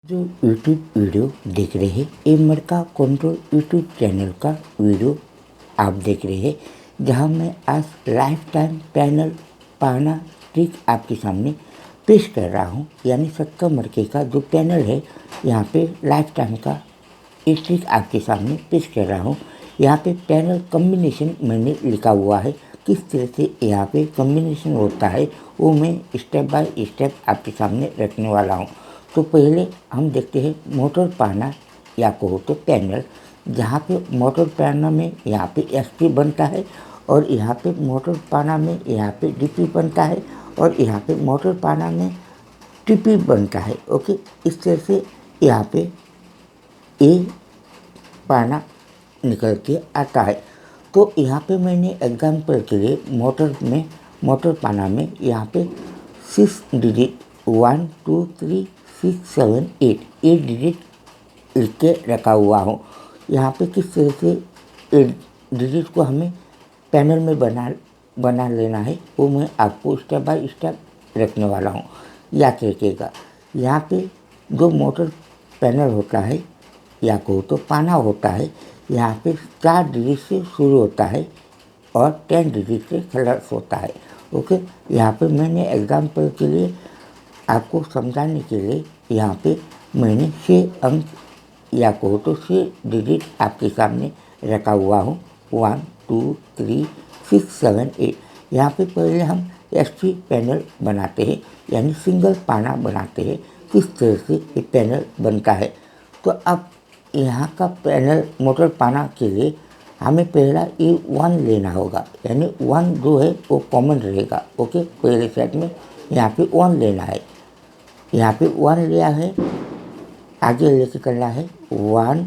जो YouTube video देख रहे हैं ये मरका कंट्रोल यूट्यूब चैनल का वीडियो आप देख रहे हैं, जहां मैं आज लाइफ टाइम पैनल पाना ट्रिक आपके सामने पेश कर रहा हूं। यानी 70 मरके का जो पैनल है यहां पे लाइफ टाइम का ये ट्रिक आपके सामने पेश कर रहा हूं। यहाँ पे पैनल कम्बिनेशन मैंने लिखा हुआ है, किस तरह से यहाँ पे कम्बिनेशन होता है वो मैं स्टेप बाय स्टेप आपके सामने रखने वाला हूँ। तो पहले हम देखते हैं मोटर पाना या कहो तो पैनल, जहाँ पे मोटर पाना में यहाँ पे एसपी बनता है और यहाँ पे मोटर पाना में यहाँ पे डीपी बनता है और यहाँ पे मोटर पाना में टीपी बनता है। ओके, इस तरह से यहाँ पे ए पाना निकल के आता है। तो यहाँ पे मैंने एग्जाम्पल के लिए मोटर पाना में यहाँ पे 6 डिजिट 1 2 3 6 7 8 डिजिट लिख के रखा हुआ हूँ। यहाँ पे किस तरह से 8 डिजिट को हमें पैनल में बना लेना है वो मैं आपको स्टेप बाय स्टेप रखने वाला हूँ, याद रखिएगा। यहाँ पे जो मोटर पैनल होता है या कहो तो पाना होता है, यहाँ पे 4 डिजिट से शुरू होता है और 10 डिजिट से खलास होता है। ओके, यहाँ पे मैंने एग्जाम्पल के लिए आपको समझाने के लिए यहाँ पे मैंने 6 अंक या कहो तो 6 डिजिट आपके सामने रखा हुआ हूँ। 1 2 3 6 7 8। यहाँ पे पहले हम एसपी पैनल बनाते हैं, यानी सिंगल पाना बनाते हैं। किस तरह से ये पैनल बनता है, तो अब यहाँ का पैनल मोटर पाना के लिए हमें पहला ये 1 लेना होगा, यानी 1 जो है वो कॉमन रहेगा। ओके, पहले सेट में यहाँ पे 1 लेना है। यहाँ पे 1 लिया है, आगे लेके करना है 1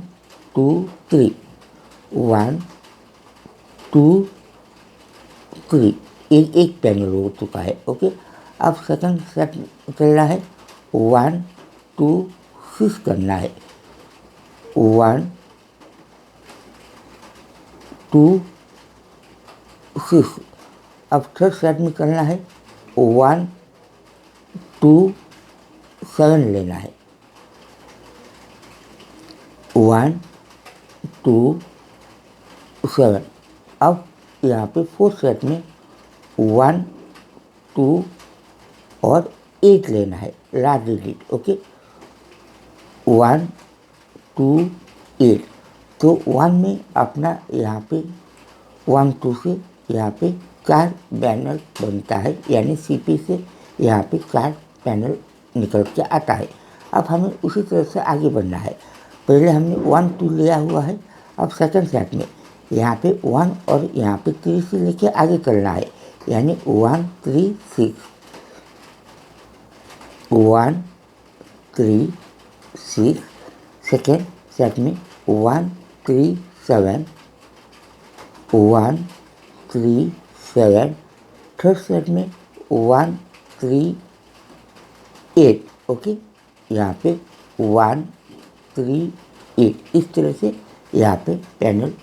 2 3 1 2 3। एक पैनल हो चुका है। ओके, अब सेकंड सेट करना है 1 2 6 करना है। 1 2 6। अब थर्ड सेट में करना है 1 2 7 लेना है। 1 2 7। अब यहाँ पे फोर्थ सेट में 1 2 और 8 लेना है, लास्ट डिजिट। ओके, 1 2 8। तो 1 में अपना यहाँ पे 1 2 से यहाँ पे 4 पैनल बनता है, यानी सीपी से यहाँ पे 4 पैनल निकल के आता है। अब हमें उसी तरह से आगे बढ़ना है। पहले हमने 1 2 लिया हुआ है, अब सेकंड सेट में यहाँ पे 1 और यहाँ पे 3 से लेके आगे करना है, यानी 1 3 6 1 3 6। सेकेंड सेट में 1 3 7 1 3 7। थर्ड सेट में 1 3 8। ओके, यहाँ पे 1 3 8। इस तरह से यहाँ पे पैनल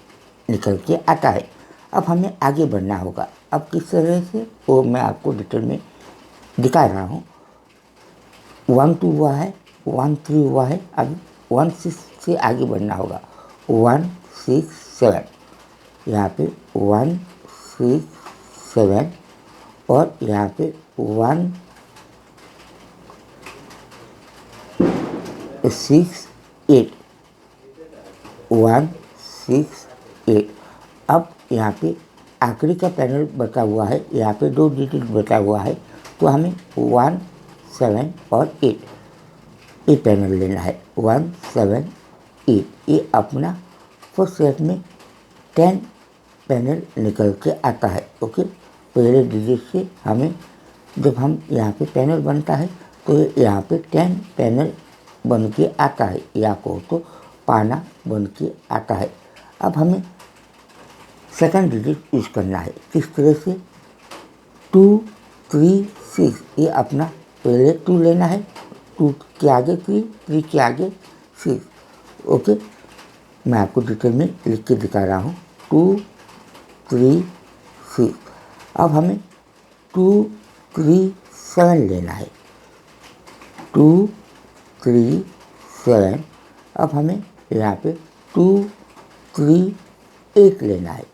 निकल के आता है। अब हमें आगे बढ़ना होगा। अब किस तरह से वो मैं आपको डिटेल में दिखा रहा हूँ। 1 2 हुआ है, 1 3 हुआ है, अब 1 6 से आगे बढ़ना होगा। 1 6 7। यहाँ पे 1 6 7 और यहाँ पे 1 6 8 1 6 8। अब यहाँ पे आखिरी का पैनल बचा हुआ है, यहाँ पे 2 डिजिट बचा हुआ है, तो हमें 1 7 और 8 ये पैनल लेना है। 1 7 8। ये अपना फर्स्ट सेट में 10 पैनल निकल के आता है। ओके, पहले डिजिट से हमें जब हम यहाँ पे पैनल बनता है तो यहाँ पे 10 पैनल बन के आता है, या कहो तो पाना बन के आता है। अब हमें सेकंड डिजिट यूज करना है। किस तरह से 2 3 6। ये अपना पहले 2 लेना है, 2 के आगे 3 3 के आगे 6। ओके, मैं आपको डिटेल में लिख के दिखा रहा हूँ। 2 3 6। अब हमें 2 3 7 लेना है। 2 3 7। अब हमें यहाँ पे 2 3 8 लेना है,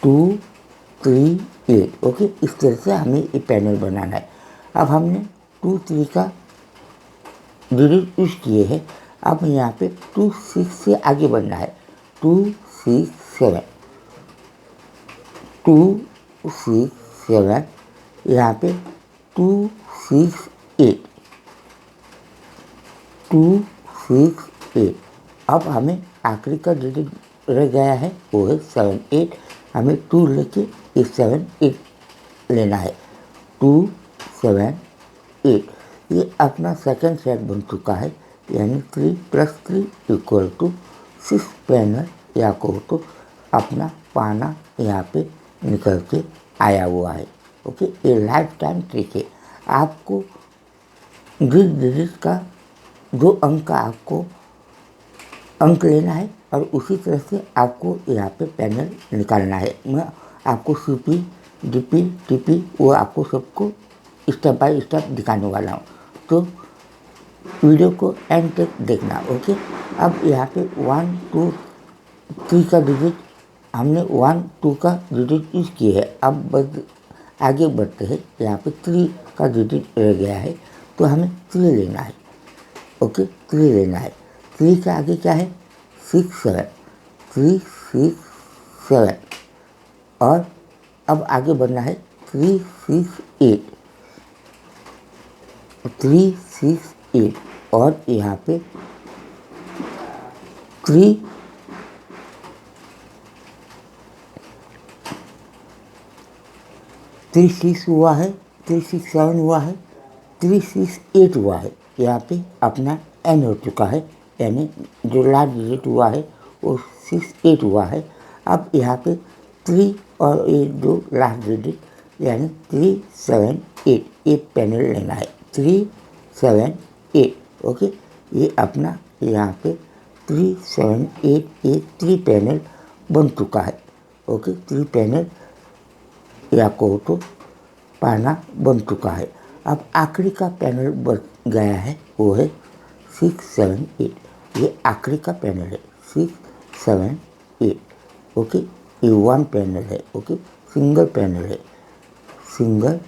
2 3 8। ओके, इस तरह से हमें ये पैनल बनाना है। अब हमने 2 3 का डिजिट यूज किए हैं। अब यहाँ पे 2 6 से आगे बढ़ना है, 2 6 7, 2 6 7, यहाँ पे 2 6 8, 2 6 8। अब हमें आखिरी का डिजिट रह गया है, वो है 7 8। हमें 2 लेके ये 7 8 लेना है, 2 7 8। ये अपना सेकंड सेट बन चुका है, यानी 3 + 3 = 6 पैनल या कहो तो अपना पाना यहाँ पे निकल के आया हुआ है। ओके, ये लाइफ टाइम ट्रिक है। आपको जिस डिजिट का 2 अंक का आपको अंक लेना है और उसी तरह से आपको यहाँ पे पैनल निकालना है। मैं आपको सीपी डीपी टीपी वो आपको सबको स्टेप बाय स्टेप दिखाने वाला हूँ, तो वीडियो को एंड तक देखना। ओके, अब यहाँ पे 1 2 3 का डिजिट हमने 1 2 का डिजिट यूज किए है। अब आगे बढ़ते हैं, यहाँ पे 3 का डिजिट रह गया है, तो हमें 3 लेना है। ओके, 3 लेना है। 3 के आगे क्या है, 6 7, 3 6 7। और अब आगे बढ़ना है 3 6 8, 3 6 8। और यहाँ पे 3 3 6 हुआ है, 3 6 7 हुआ है, 3 6 8 हुआ है। यहाँ पे अपना एन हो चुका है, यानी जो लास्ट डिजिट हुआ है वो 6 8 हुआ है। अब यहाँ पे 3 और ये दो लास्ट डिजिट यानी 3 7 8 एक पैनल लेना है, 3 7 8। ओके, ये अपना यहाँ पे 3 7 8 ये 3 पैनल बन चुका है। ओके, 3 पैनल या कहो तो पाना बन चुका है। अब आखिरी का पैनल बन गया है, वो है 6 7 8। ये आखिरी का पैनल है, 6 7 8। ओके, ये 1 पैनल है। ओके, सिंगल पैनल है, सिंगल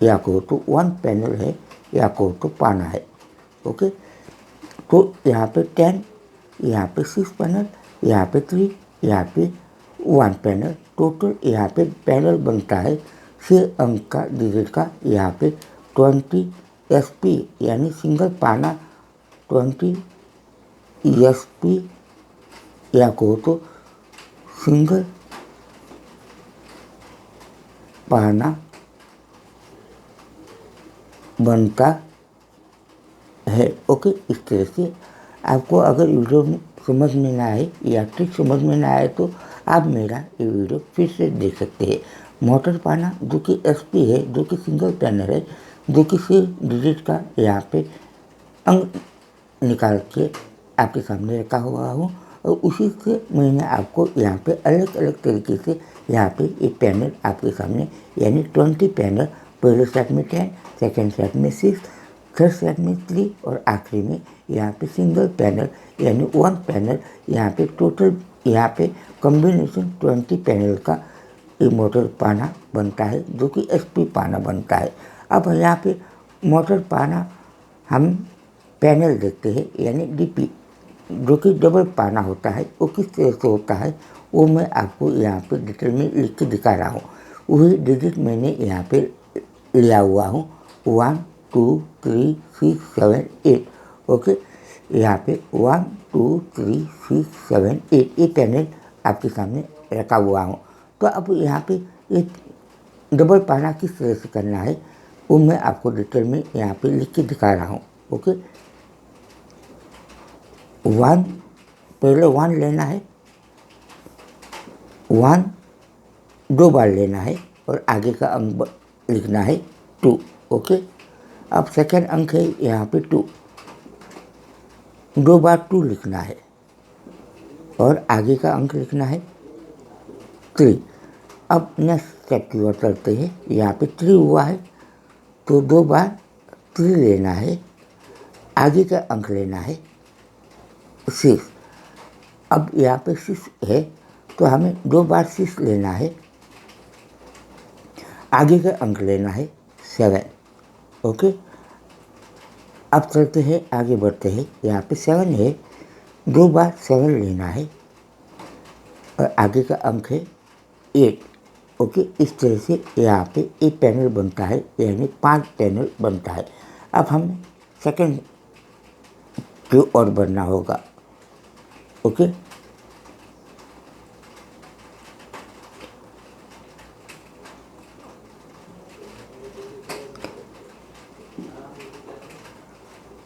या कहो तो 1 पैनल है या कहो तो पाना है। ओके, तो यहाँ पे 10, यहाँ पे 6 पैनल, यहाँ पे 3, यहाँ पे 1 पैनल। टोटल यहाँ पे पैनल बनता है 6 अंक का डिजिट का। यहाँ पे 20 SP यानी सिंगल पाना 20 SP या कहो तो सिंगल पाना बनता है। ओके, इस तरह से आपको अगर वीडियो में समझ में ना आए या ट्रिक समझ में ना आए तो आप मेरा ये वीडियो फिर से देख सकते हैं। मोटर पाना जो कि SP है, जो कि सिंगल पैनल है, जो कि 6 डिजिट का यहाँ पे अंक निकाल के आपके सामने रखा हुआ हूँ, और उसी से मैंने आपको यहाँ पे अलग अलग तरीके से यहाँ पे ये पैनल आपके सामने यानी 20 पैनल, पहले सेट में 10, सेकेंड सेट में 6, थर्ड सेट में 3 और आखिरी में यहाँ पे सिंगल पैनल यानी 1 पैनल। यहाँ पे टोटल यहाँ पे कॉम्बिनेशन 20 पैनल का ये मोटर पाना बनता है, जो कि SP पाना बनता है। अब यहाँ पे मोटर पाना हम पैनल देखते हैं, यानी DP जो कि डबल पाना होता है, वो किस तरह से होता है वो मैं आपको यहाँ पे डिटेल में लिख के दिखा रहा हूँ। वही डिजिट मैंने यहाँ पे लिया हुआ हूँ, 1 2 3 6 7 8। ओके, यहाँ पे 1 2 3 6 7 8 ये पैनल आपके सामने रखा हुआ हूँ। तो अब यहाँ पे एक डबल पाना किस तरह से करना है वो मैं आपको डिटेल में यहाँ पे लिख के दिखा रहा हूँ। ओके, 1 पहले 1 लेना है, 1 2 बार लेना है और आगे का अंक लिखना है 2। ओके, अब सेकेंड अंक है यहाँ पे 2, 2 बार 2 लिखना है और आगे का अंक लिखना है 3। अब नेक्स्ट स्टेप की ओर चलते हैं। यहाँ पे 3 हुआ है तो 2 बार 3 लेना है आगे का अंक लेना है 6। अब यहाँ पे 6 है तो हमें 2 बार 6 लेना है, आगे का अंक लेना है 7। ओके, अब चलते हैं, आगे बढ़ते हैं। यहाँ पे 7 है, 2 बार 7 लेना है और आगे का अंक है 8। ओके, इस तरह से यहाँ पे एक पैनल बनता है, यानी 5 पैनल बनता है। अब हमें सेकंड की ओर बढ़ना होगा। ओके,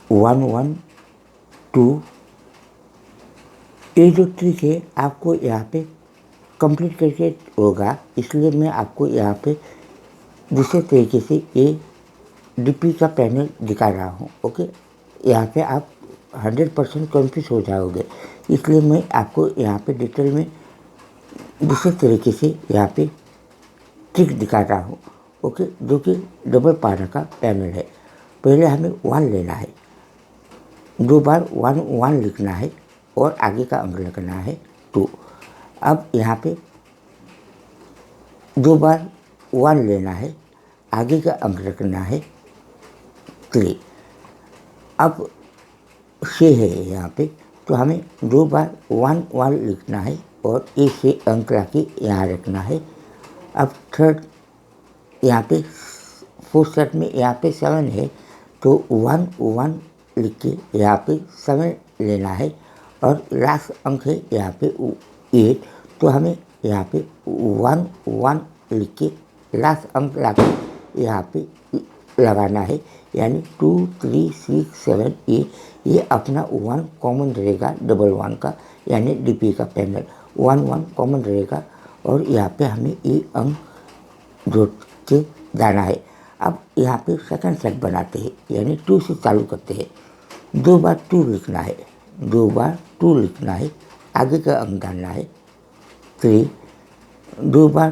वन वन टू, ये जो ट्रिक है आपको यहाँ पे कंप्लीट करके होगा, इसलिए मैं आपको यहाँ पे दूसरे तरीके से ये डीपी का पैनल दिखा रहा हूँ। ओके, यहाँ पे आप 100% कन्फ्यूज हो जाओगे, इसलिए मैं आपको यहाँ पे डिटेल में दूसरे तरीके से यहाँ पे ट्रिक दिखा रहा हूँ। ओके, जो कि डबल पारा का पैनल है। पहले हमें 1 लेना है, 2 बार 1 1 लिखना है और आगे का अंक लिखना है 2। अब यहाँ पे 2 बार 1 लेना है, आगे का अंक रखना है 3। अब 6 है यहाँ पे, तो हमें 2 बार 1 1 लिखना है और ए से अंक ला के यहाँ रखना है। अब थर्ड यहाँ पे फोर्थ सेट में यहाँ पे 7 है, तो 1 1 लिख के यहाँ पे 7 लेना है और लास्ट अंक है यहाँ पे 8, तो हमें यहाँ पे 1 1 लिख के लास्ट अंक ला के यहाँ पे लगाना है, यानी 2 3 6 7 8। ये अपना 1 कॉमन रहेगा डबल 1 का, यानी डीपी का पैनल 1 1 कॉमन रहेगा और यहाँ पे हमें ये अंक जोड़ के जाना है। अब यहाँ पे सेकंड सेट बनाते हैं, यानी 2 से चालू करते हैं। 2 बार 2 लिखना है, 2 बार 2 लिखना है, आगे का अंक डालना है 3। 2 बार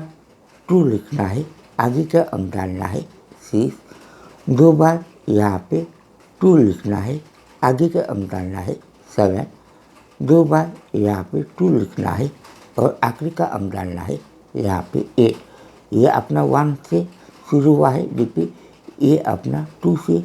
2 लिखना है, आगे का अंक डालना है 6। 2 बार यहाँ पे 2 लिखना है, आगे का अंक डालना है 7। 2 बार यहाँ पे 2 लिखना है और आखिरी का अंक डालना है यहाँ पे 8। ये अपना 1 से शुरू हुआ है डीपी, ये अपना 2 से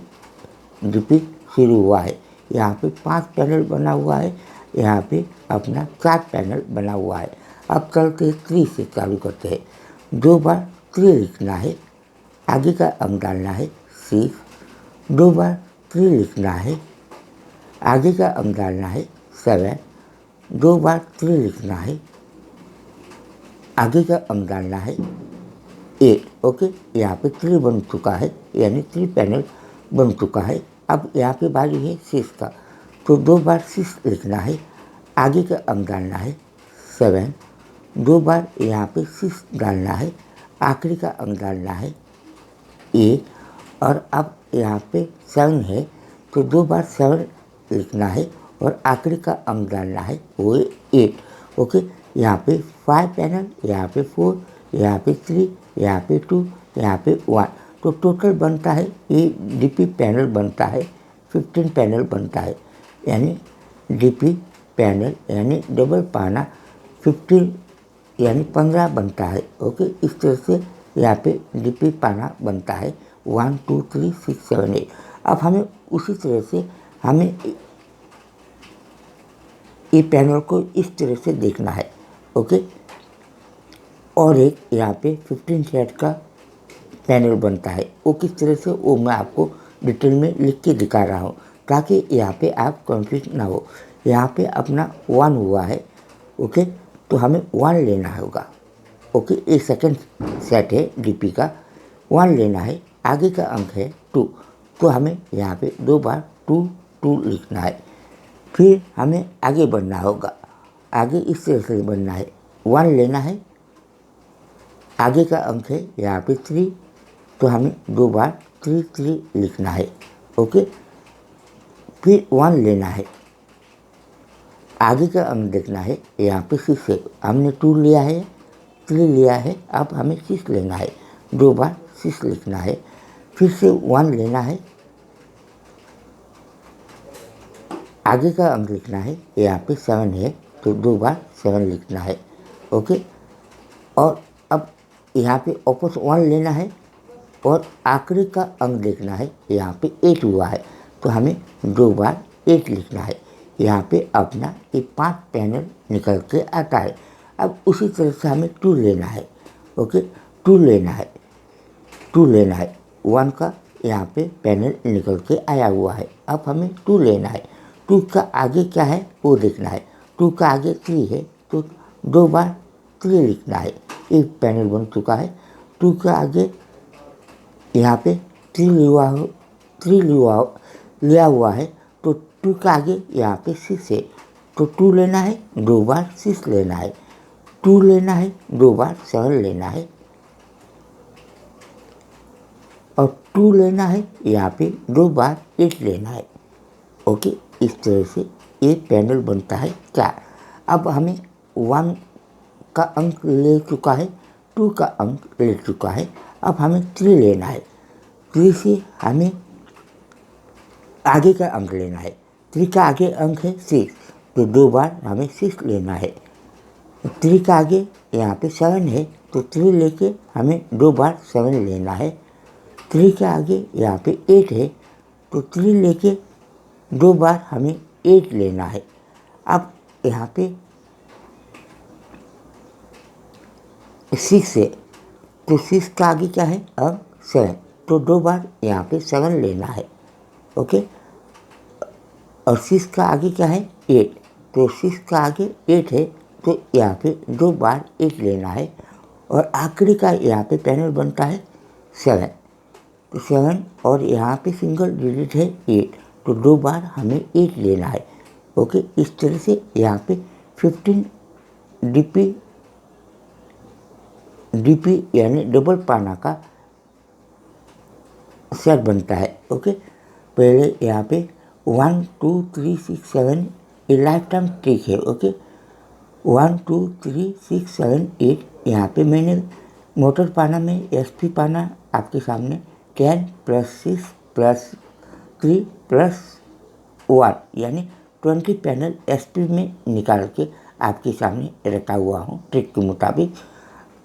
डीपी शुरू हुआ है। यहाँ पे 5 पैनल बना हुआ है, यहाँ पे अपना 4 पैनल बना हुआ है। अब चलते 3 से चालू करते हैं। 2 बार 3 लिखना है, आगे का अंक डालना है 6। 2 बार 3 लिखना है, आगे का अंक डालना है 7। 2 बार 3 लिखना है, आगे का अंक डालना है 8। ओके, यहाँ पे 3 बन चुका है, यानी 3 पैनल बन चुका है। अब यहाँ पे बारी है 6 का, तो 2 बार 6 लिखना है, आगे का अंक डालना है 7। 2 बार यहाँ पे 6 डालना है, आखिरी का अंक डालना है 8। और अब यहाँ पे 7 है, तो 2 बार 7 लिखना है और आखिरी का अंक डालना है वो 8। ओके, यहाँ पे 5 पैनल, यहाँ पे 4, यहाँ पे 3, यहाँ पे 2, यहाँ पे 1, तो टोटल बनता है, ये डीपी पैनल बनता है 15 पैनल बनता है, यानी डीपी पैनल यानी डबल पाना 15 यानी 15 बनता है। ओके, इस तरह से यहाँ पे डीपी पाना बनता है 1 2 3 6 7 8। अब हमें उसी तरह से हमें ये पैनल को इस तरह से देखना है। ओके, और एक यहाँ पे 15 सेट का पैनल बनता है, वो किस तरह से वो मैं आपको डिटेल में लिख के दिखा रहा हूँ, ताकि यहाँ पे आप कंफ्यूज ना हो। यहाँ पे अपना 1 हुआ है। ओके, तो हमें 1 लेना होगा। ओके, एक सेकंड सेट है डीपी का, 1 लेना है, आगे का अंक है 2, तो हमें यहाँ पे 2 बार 2 2 लिखना है। फिर हमें आगे बढ़ना होगा, आगे इस तरह से बढ़ना है। 1 लेना है, आगे का अंक है यहाँ पे 3, तो हमें 2 बार 3 3 लिखना है। ओके, फिर 1 लेना है, आगे का अंक देखना है यहाँ पे 6 है, हमने 2 लिया है, 3 लिया है, अब हमें 6 लेना है, 2 बार 6 लिखना है। फिर से 1 लेना है, आगे का अंक लिखना है, यहाँ पे 7 है तो 2 बार 7 लिखना है। ओके, और अब यहाँ पे ऑपोस 1 लेना है और आखिरी का अंक लिखना है, यहाँ पे 8 हुआ है तो हमें 2 बार 8 लिखना है। यहाँ पे अपना ये 5 पैनल निकल के आता है। अब उसी तरह से हमें 2 लेना है। ओके, 2 लेना है, 2 लेना है, 1 का यहाँ पे पैनल निकल के आया हुआ है। अब हमें 2 लेना है, 2 का आगे क्या है वो देखना है। 2 का आगे 3 है तो 2 बार 3 लिखना है, एक पैनल बन चुका है। 2 का आगे यहाँ पे 3 लिया हुआ है तो 2 का आगे यहाँ पे 6 है तो 2 लेना है, 2 बार 6 लेना है, 2 लेना है, 2 बार 7 लेना है और 2 लेना है, यहाँ पे 2 बार 8 लेना है। ओके, इस तरह से ये पैनल बनता है 4। अब हमें 1 का अंक ले चुका है, 2 का अंक ले चुका है, अब हमें 3 लेना है। 3 से हमें आगे का अंक लेना है। 3 का आगे अंक है 6 तो 2 बार हमें 6 लेना है। 3 का आगे यहाँ पे 7 है तो 3 लेके हमें 2 बार 7 लेना है। 3 के आगे यहाँ पे 8 है तो 3 लेके 2 बार हमें 8 लेना है। अब यहाँ पे 6 है तो 6 का आगे क्या है अब 7 तो 2 बार यहाँ पे 7 लेना है। ओके, और 6 का आगे क्या है 8 तो 6 का आगे 8 है तो यहाँ पे 2 बार 8 लेना है और आखिरी का यहाँ पे पैनल बनता है 7 तो 7 और यहाँ पे सिंगल डिजिट है 8 तो 2 बार हमें 8 लेना है। ओके, इस तरह से यहाँ पे 15 डीपी यानी डबल पाना का सेट बनता है। ओके, पहले यहाँ पे 1 2 3 6 7 ये लाइफ टाइम ट्रिक है। ओके, 1 2 3 6 7 8 यहाँ पे मैंने मोटर पाना में एसपी पाना आपके सामने 10 + 6 + 3 + 1 यानी 20 पैनल एसपी में निकाल के आपके सामने रखा हुआ हूँ ट्रिक के मुताबिक।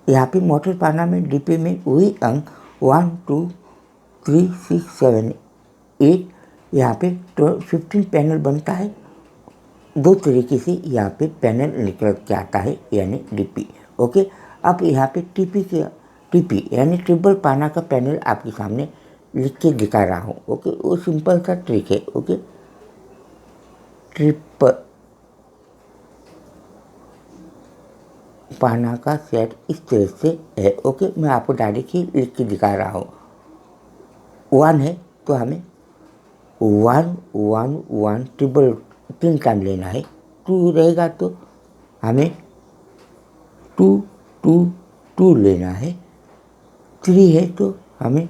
यहाँ पे मोटर पाना में डीपी में वही अंक 1 2 3 6 7 8 यहाँ पे 15 पैनल बनता है। 2 तरीके से यहाँ पे पैनल निकल के आता है यानी डीपी। ओके, अब यहाँ पे टीपी यानी ट्रिपल पाना का पैनल आपके सामने लिख के दिखा रहा हूँ। ओके, वो सिंपल सा ट्रिक है। ओके, ट्रिपल पाना का सेट इस तरह से है। ओके, मैं आपको डायरेक्ट ही लिख के दिखा रहा हूँ। 1 है तो हमें 1 1 1 ट्रिपल 3 टाइम लेना है। 2 रहेगा तो हमें 2 2 2 लेना है। 3 है तो हमें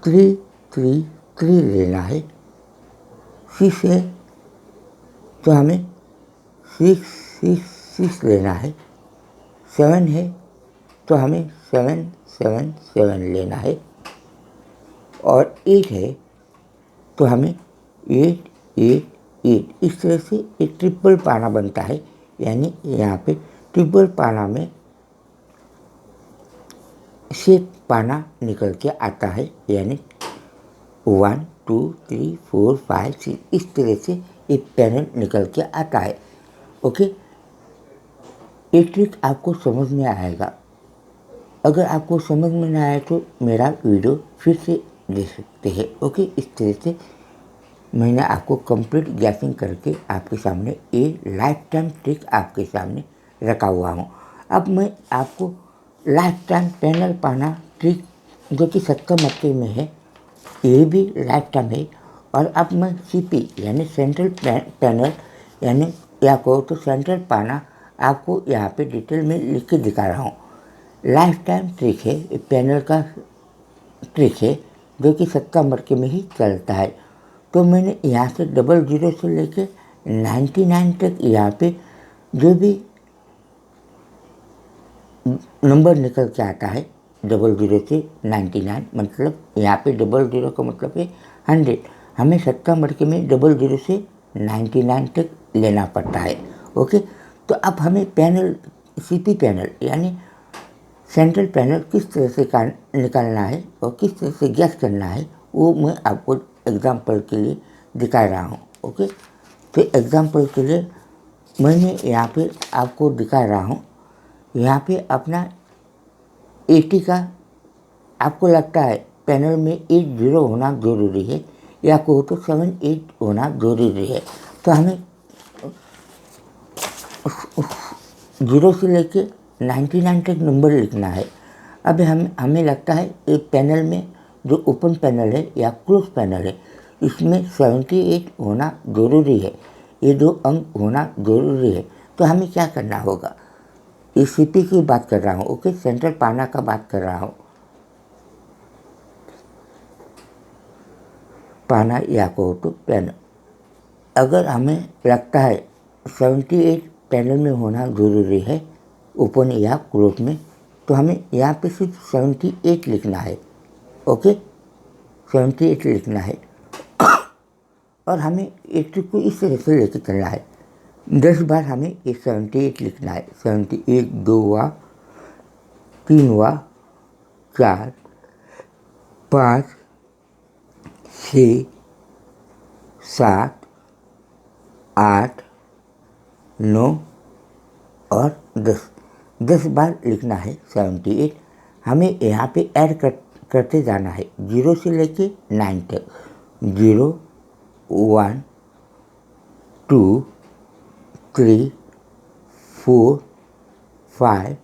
3 3 3 लेना है। 6 है तो हमें 6 6 6 लेना है। 7 है तो हमें 7 7 7 लेना है और 8 है तो हमें 8 8 8 इस तरह से एक ट्रिपल पाना बनता है। यानी यहाँ पे ट्रिपल पाना में से पाना निकल के आता है यानी 1 2 3 4 5 6 इस तरह से एक पैनल निकल के आता है। ओके, ये ट्रिक आपको समझ में आएगा। अगर आपको समझ में ना आए तो मेरा वीडियो फिर से देख सकते हैं। ओके, इस तरह से मैंने आपको कंप्लीट गैसिंग करके आपके सामने ये लाइफ टाइम ट्रिक आपके सामने रखा हुआ हूँ। अब मैं आपको लाइफ टाइम पैनल पाना ट्रिक जो कि 70 मक्के में है ये भी लाइफ टाइम है। और अब मैं सीपी यानी सेंट्रल पैनल यानी या कहो तो सेंट्रल पाना आपको यहाँ पे डिटेल में लिख के दिखा रहा हूँ। लाइफ टाइम ट्रिक है, पैनल का ट्रिक है जो कि 70 मक्के में ही चलता है। तो मैंने यहाँ से 00 से लेके 99 तक यहाँ पे जो भी नंबर निकल के आता है 00 से 99 मतलब यहाँ पे 00 का मतलब है 100। हमें 70 मक्के में 00 से 99 तक लेना पड़ता है। ओके, तो अब हमें पैनल सीपी पैनल यानी सेंट्रल पैनल किस तरह से निकालना है और किस तरह से गैस करना है वो मैं आपको एग्जांपल के लिए दिखा रहा हूँ। ओके, तो एग्जांपल के लिए मैंने यहाँ पे आपको दिखा रहा हूँ। यहाँ पे अपना 80 का आपको लगता है पैनल में 80 होना ज़रूरी है या कहो तो 78 होना ज़रूरी है, तो हमें 0 से लेके 99 तक नंबर लिखना है। अब हमें लगता है एक पैनल में जो ओपन पैनल है या क्लोज पैनल है इसमें 78 होना ज़रूरी है, ये 2 अंक होना ज़रूरी है। तो हमें क्या करना होगा, इस सीपी की बात कर रहा हूँ। ओके, सेंट्रल पाना का बात कर रहा हूँ, पाना या कहो तो पैनल। अगर हमें लगता है 78 पैनल में होना ज़रूरी है ओपन या क्लोज में, तो हमें यहाँ पे सिर्फ 78 लिखना है। ओके, 78 लिखना है और हमें 80 को इस तरह से लेकर चलना है। 10 बार हमें ये 78 लिखना है। 78 2 हुआ, 3 हुआ, 4, 5, 6, 7, 8, 9 और 10 बार लिखना है 78। हमें यहाँ पे ऐड करते जाना है 0 से लेके 9 तक। 0 1 2 3 4 5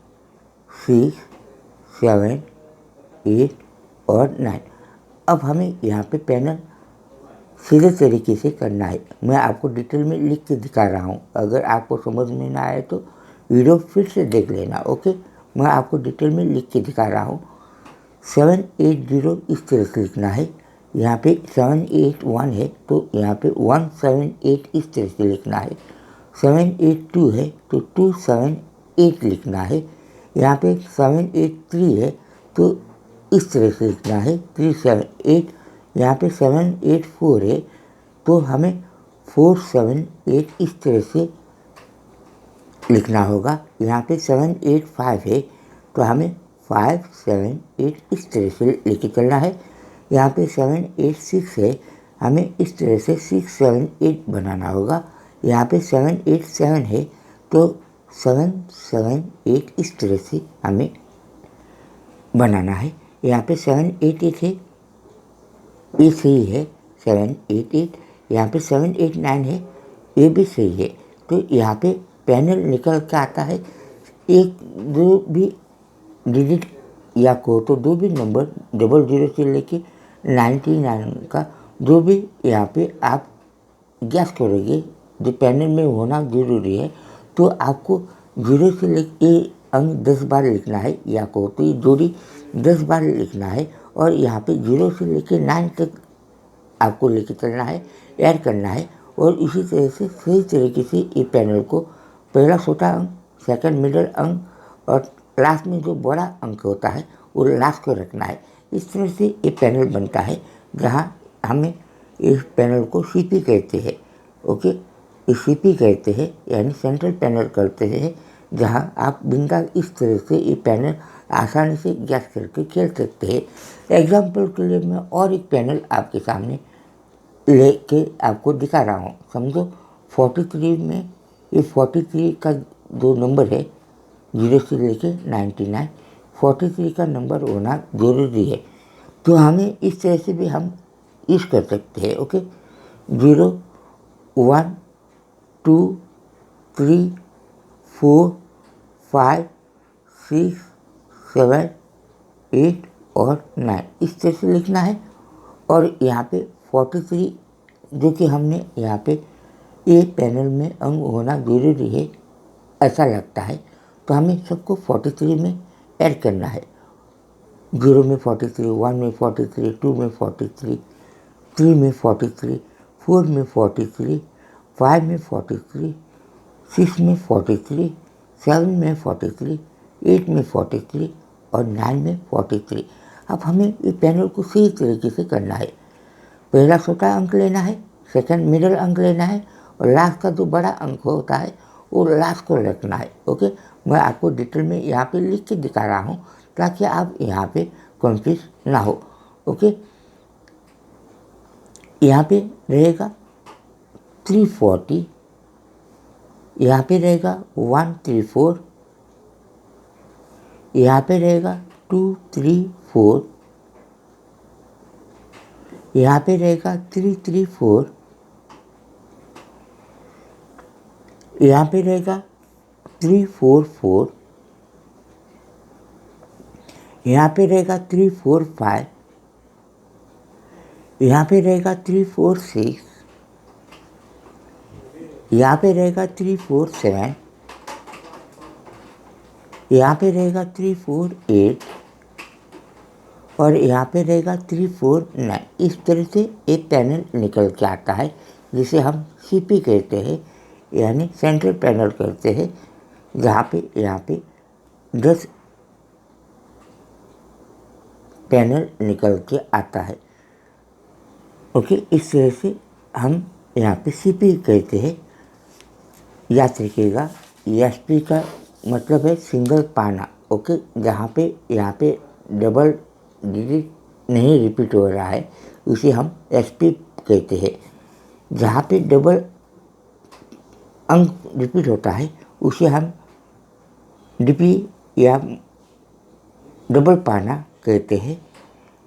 6 7 8 और 9। अब हमें यहाँ पे पैनल सीधे तरीके से करना है। मैं आपको डिटेल में लिख के दिखा रहा हूँ, अगर आपको समझ में ना आए तो वीडियो फिर से देख लेना। ओके, मैं आपको डिटेल में लिख के दिखा रहा हूँ। 780 इस तरह से लिखना है। यहाँ पे 781 है तो यहाँ पे 178 इस तरह से लिखना है। 782 है तो 278 लिखना है। यहाँ पे 783 है तो इस तरह से लिखना है 378। यहाँ पे 784 है तो हमें 478 इस तरह से लिखना होगा। यहाँ पे 785 है तो हमें 578 इस तरह से लेके चलना है। यहाँ पे 786 है, हमें इस तरह से 678 बनाना होगा। यहाँ पे 787 है तो 778 इस तरह से हमें बनाना है। यहाँ पे 788 है, ये सही है 788। यहाँ पे 789 है, ये भी सही है। तो यहाँ पे पैनल निकल के आता है। एक दो भी डिजिट या को तो दो भी नंबर 00 से लेके 99 का जो भी यहाँ पे आप गैस करोगे जो पैनल में होना ज़रूरी है, तो आपको 0 से लेके अंक 10 बार लिखना है या को तो ये जोड़ी 10 बार लिखना है। और यहाँ पे 0 से लेके 9 तक आपको लेके चलना है, ऐड करना है। और इसी तरह से सही तरीके से ये पैनल को पहला छोटा अंक, सेकंड मिडिल अंक और लास्ट में जो बड़ा अंक होता है वो लास्ट को रखना है। इस तरह से ये पैनल बनता है, जहाँ हमें इस पैनल को सीपी कहते हैं। ओके, ये सीपी कहते हैं यानी सेंट्रल पैनल करते हैं, जहाँ आप बिंदास इस तरह से ये पैनल आसानी से गैस करके खेल सकते हैं। एग्जाम्पल के लिए मैं और एक पैनल आपके सामने लेके आपको दिखा रहा हूँ। समझो 43 में ये 43 का जो नंबर है 0 से लेके 99, 43 का नंबर होना ज़रूरी है। तो हमें इस तरह से भी हम यूज़ कर सकते हैं। ओके, 0 1 2 3 4 5 6 7 8 और 9 इस तरह से लिखना है। और यहाँ पे 43 जो कि हमने यहाँ पे ये पैनल में अंक होना ज़रूरी है ऐसा लगता है, तो हमें सबको 43 में ऐड करना है। 0 में 43, 1 में 43, 2 में 43, 3 में 43, 4 में 43, 5 में 43, 6 में 43, 7 में 43, 8 में 43 और 9 में 43। अब हमें ये पैनल को सही तरीके से करना है। पहला छोटा अंक लेना है, सेकंड मिडिल अंक लेना है और लास्ट का जो बड़ा अंक होता है वो लास्ट को रखना है। ओके, मैं आपको डिटेल में यहाँ पे लिख के दिखा रहा हूँ ताकि आप यहाँ पे कंफ्यूज ना हो। ओके, यहाँ पे रहेगा 340, यहाँ पे रहेगा 134, यहाँ पे रहेगा 234, यहाँ पे रहेगा 334, यहाँ पे रहेगा 344, यहाँ पे रहेगा 345, यहाँ पे रहेगा 346, यहाँ पे रहेगा 347, यहाँ पे रहेगा 348 और यहाँ पे रहेगा 349। इस तरह से एक पैनल निकल के आता है जिसे हम सीपी कहते हैं, यानी सेंट्रल पैनल कहते हैं, जहाँ पे यहाँ पे 10 पैनल निकल के आता है। ओके, इस तरह से हम यहाँ पे सीपी कहते हैं। याद रखिएगा, एसपी का मतलब है सिंगल पाना। ओके, जहाँ पे यहाँ पे डबल डिजिट नहीं रिपीट हो रहा है उसे हम एसपी कहते हैं। जहाँ पे डबल अंक रिपीट होता है उसे हम डीपी या डबल पाना कहते हैं।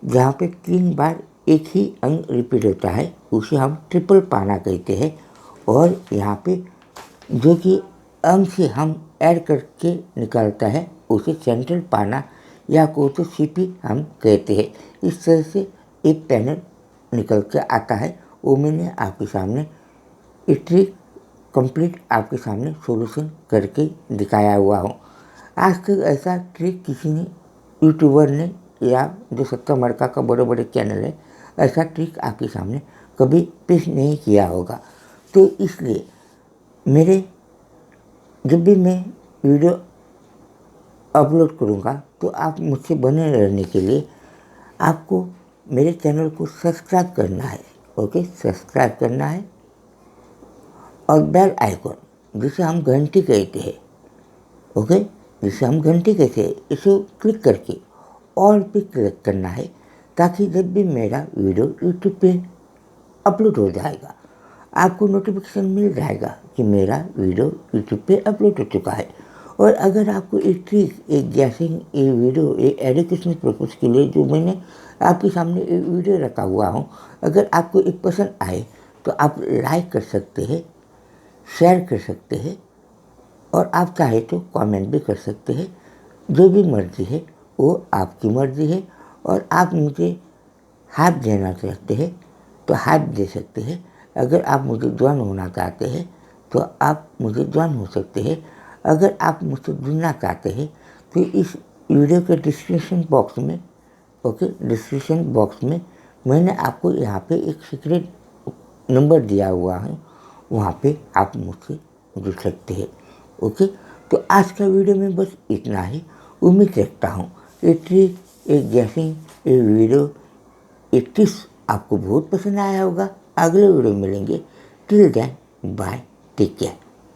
जहाँ पे 3 बार एक ही अंक रिपीट होता है उसे हम ट्रिपल पाना कहते हैं। और यहाँ पे जो कि अंक से हम ऐड करके निकालता है उसे सेंट्रल पाना या को तो सीपी हम कहते हैं। इस तरह से एक पैनल निकल के आता है। वो मैंने आपके सामने एक ट्रिक कंप्लीट आपके सामने सॉल्यूशन करके दिखाया हुआ हूँ। आज तक ऐसा ट्रिक किसी ने यूट्यूबर ने या जो सत्ता मरका का बड़े बड़े चैनल है ऐसा ट्रिक आपके सामने कभी पेश नहीं किया होगा। तो इसलिए मेरे जब भी मैं वीडियो अपलोड करूँगा तो आप मुझसे बने रहने के लिए आपको मेरे चैनल को सब्सक्राइब करना है। ओके, सब्सक्राइब करना है और बेल आइकन जिसे हम घंटी कहते हैं, ओके, जिसे हम घंटी कहते हैं, इसे क्लिक करके ऑल पे क्लिक करना है ताकि जब भी मेरा वीडियो यूट्यूब पे अपलोड हो जाएगा आपको नोटिफिकेशन मिल जाएगा कि मेरा वीडियो यूट्यूब पे अपलोड हो चुका है। और अगर आपको एक ट्रिक, एक गैसिंग, एक वीडियो, एक एजुकेशनल पर्पज़ के लिए जो मैंने आपके सामने एक वीडियो रखा हुआ हूँ, अगर आपको एक पसंद आए तो आप लाइक कर सकते हैं, शेयर कर सकते हैं और आप चाहे तो कमेंट भी कर सकते हैं। जो भी मर्जी है वो आपकी मर्जी है। और आप मुझे हाथ देना चाहते हैं तो हाथ दे सकते हैं। अगर आप मुझे ज्वाइन होना चाहते हैं तो आप मुझे ज्वाइन हो सकते हैं। अगर आप मुझसे जुड़ना चाहते हैं तो इस वीडियो के डिस्क्रिप्शन बॉक्स में, ओके, डिस्क्रिप्शन बॉक्स में मैंने आपको यहाँ पे एक सीक्रेट नंबर दिया हुआ है, वहाँ पे आप मुझसे जुड़ सकते हैं। ओके, तो आज का वीडियो में बस इतना ही। उम्मीद रखता हूँ ये ट्रिक, एक गैसिंग, ये वीडियो, एक टिप्स आपको बहुत पसंद आया होगा। अगले वीडियो में मिलेंगे। Till then bye, take care.